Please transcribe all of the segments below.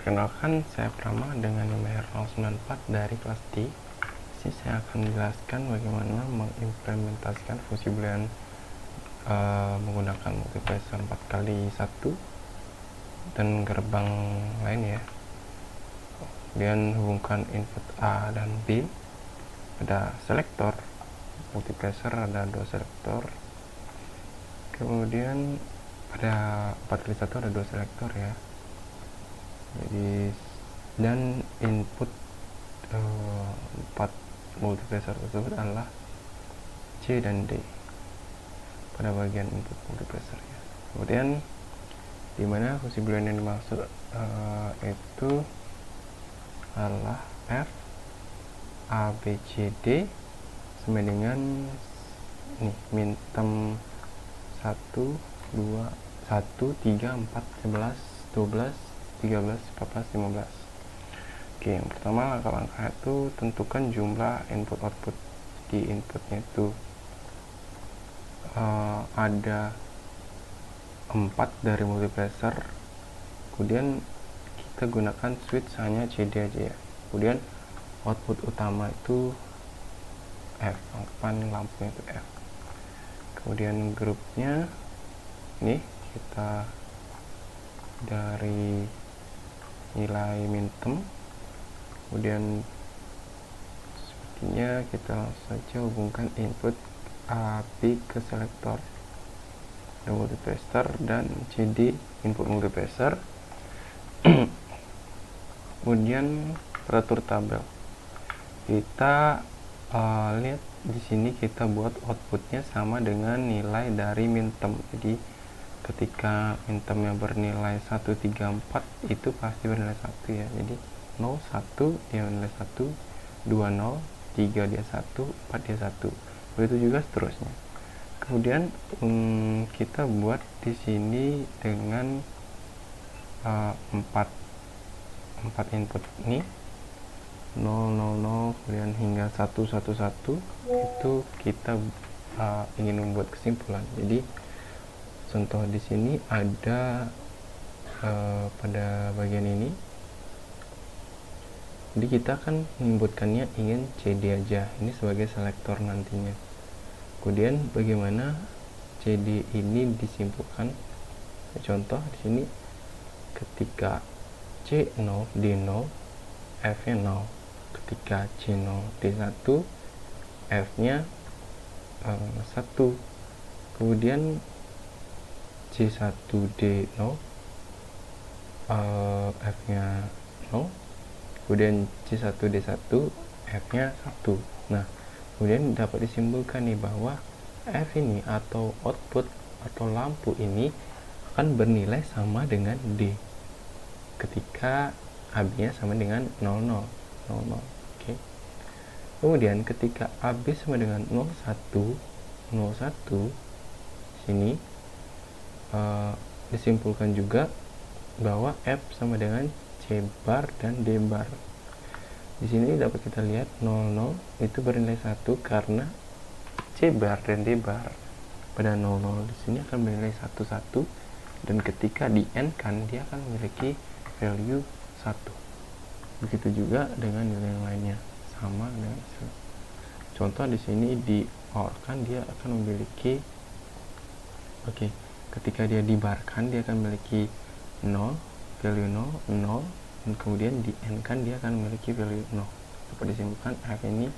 Perkenalkan, saya Prama dengan nomor 094 dari kelas D. Di sini saya akan menjelaskan bagaimana mengimplementasikan fungsi boolean menggunakan multiplexer 4x1 dan gerbang lain ya. Kemudian hubungkan input A dan B pada selektor. Multiplexer ada 2 selektor. Kemudian pada 4x1 ada 2 selektor ya. Jadi dan input 4 multiplexer tersebut adalah C dan D pada bagian input multiplexer ya. Kemudian dimana fungsi boolean yang dimaksud itu adalah F A B C D sama dengan ini minterm 1 2 1 3 4 11 12 13, 14, 15. Oke, yang pertama langkah-langkah itu tentukan jumlah input output. Di inputnya itu ada 4 dari multiplexer. Kemudian kita gunakan switch hanya CD aja ya. Kemudian output utama itu F, anggapan lampunya itu F. Kemudian grupnya ini kita dari nilai minterm, kemudian sepertinya kita langsung saja hubungkan input A B ke selektor multiplexer dan CD input multiplexer. Kemudian peratur tabel kita lihat di sini kita buat outputnya sama dengan nilai dari minterm. Jadi ketika mintermnya bernilai 134 itu pasti bernilai 1 ya. Jadi 0 1 dia bernilai 1, 2 0, 3 dia 1, 4 dia 1. Begitu juga seterusnya. Kemudian kita buat di sini dengan 4 input ini 0 0 0 kemudian hingga 1 1 1 itu kita ingin membuat kesimpulan. Jadi contoh di sini ada pada bagian ini. Jadi kita akan menyebutkannya ingin CD aja. Ini sebagai selektor nantinya. Kemudian bagaimana CD ini disimpulkan? Contoh di sini ketika C0 D0 F-nya 0. Ketika C0 D1 F-nya 1. Kemudian C1D0 F-nya 0, kemudian C1D1 F-nya 1. Nah, kemudian dapat disimpulkan nih bahwa F ini atau output atau lampu ini akan bernilai sama dengan D ketika AB-nya sama dengan 00. Oke. Kemudian ketika AB sama dengan 01 sini disimpulkan juga bahwa F sama dengan C bar dan D bar. Di sini dapat kita lihat 00 itu bernilai 1 karena C bar dan D bar pada 00 di sini akan bernilai 11 dan ketika di N kan dia akan memiliki value 1. Begitu juga dengan nilai yang lainnya sama dengan itu. Contoh di sini di OR kan dia akan memiliki ketika dia dibarkan dia akan memiliki 0, value 0, 0, dan kemudian di N kan dia akan memiliki value 0. Dapat disimpulkan F ini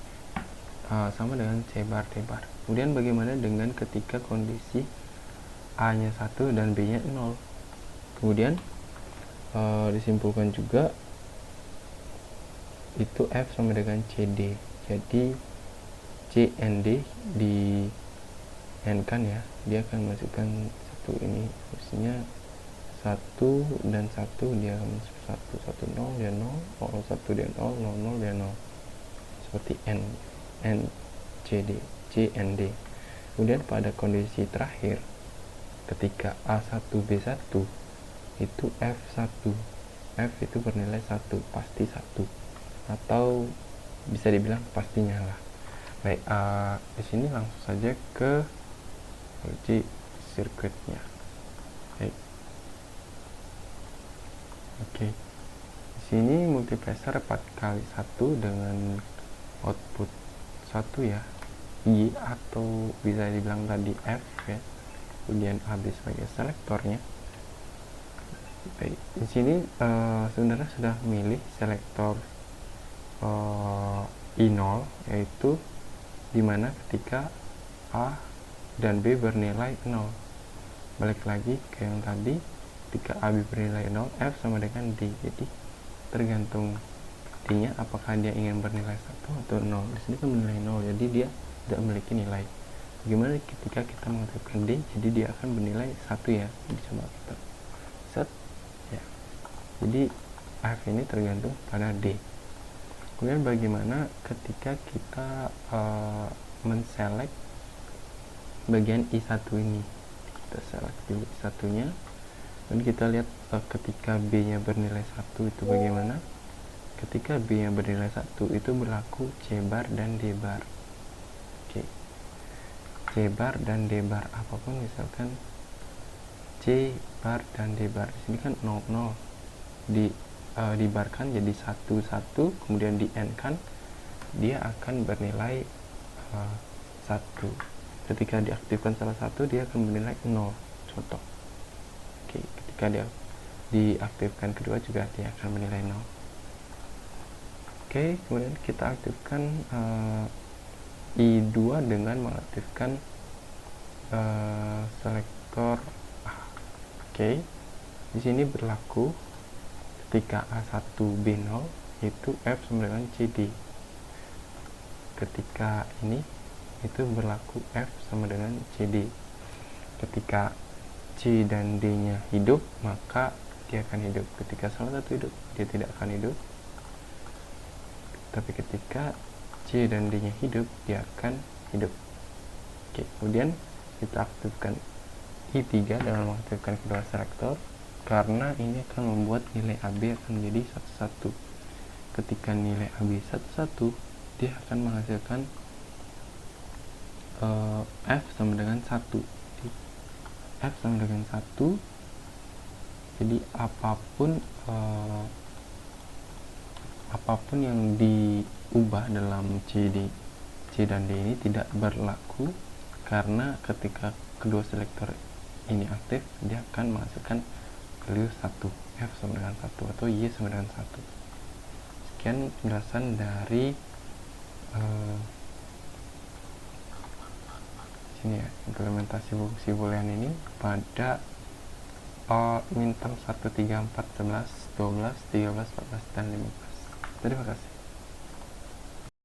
sama dengan C bar D bar. Kemudian bagaimana dengan ketika kondisi A nya 1 dan B nya 0? Kemudian disimpulkan juga itu F sama dengan CD. Jadi CND di N kan ya, dia akan masukkan satu ini, maksudnya 1 dan 1 dia 1 1 0 dia 0 0 1 dia 0 0 0 dia 0 seperti N CD CND. Kemudian pada kondisi terakhir ketika A1 B1 itu F1 F itu bernilai 1 pasti 1 atau bisa dibilang pastinya lah. Baik, di sini langsung saja ke uji sirkuitnya. Oke. sini multiplexer 4 kali 1 dengan output 1 ya, Y, atau bisa dibilang tadi F ya, kemudian AB sebagai selektornya. Baik, di sini sebenarnya sudah milih selektor I0, yaitu dimana ketika A dan B bernilai 0. Balik lagi ke yang tadi, ketika AB bernilai 0, F sama dengan D. Jadi tergantung D-nya apakah dia ingin bernilai 1 atau 0. Di sini kan bernilai 0, jadi dia tidak memiliki nilai. Bagaimana ketika kita mengaktifkan D? Jadi dia akan bernilai 1 ya. Jadi coba kita set ya. Jadi F ini tergantung pada D. Kemudian bagaimana ketika kita menselect bagian I1 ini? Kita select dulu I1 nya, dan kita lihat ketika B nya bernilai 1 itu bagaimana. Ketika B nya bernilai 1 itu berlaku C bar dan D bar. Oke, C bar dan D bar, apapun misalkan C bar dan D bar, di sini kan 0 0 dibarkan jadi 1 1, kemudian di end kan dia akan bernilai 1. Ketika diaktifkan salah satu, dia akan bernilai 0. Contoh. Oke, ketika dia diaktifkan kedua juga dia akan bernilai 0. Oke, kemudian kita aktifkan I2 dengan mengaktifkan selektor A. Oke, di sini berlaku ketika A1 B0 itu F sama dengan CD. Ketika ini itu berlaku F sama dengan CD. Ketika C dan D nya hidup, maka dia akan hidup. Ketika salah satu hidup, dia tidak akan hidup. Tapi ketika C dan D nya hidup, dia akan hidup. Oke, kemudian kita aktifkan I3 dengan mengaktifkan kedua selektor, karena ini akan membuat nilai AB akan menjadi 1 1. Ketika nilai AB 1 1, dia akan menghasilkan F sama dengan 1. Jadi, F sama dengan 1. Jadi apapun yang diubah dalam C dan D ini tidak berlaku, karena ketika kedua selektor ini aktif, dia akan menghasilkan value 1, F sama dengan 1 atau Y sama dengan 1. Sekian penjelasan dari sini ya, implementasi fungsi boolean ini pada min term 1, 3, 4, 11, 12, 13, 14, dan 15. Terima kasih.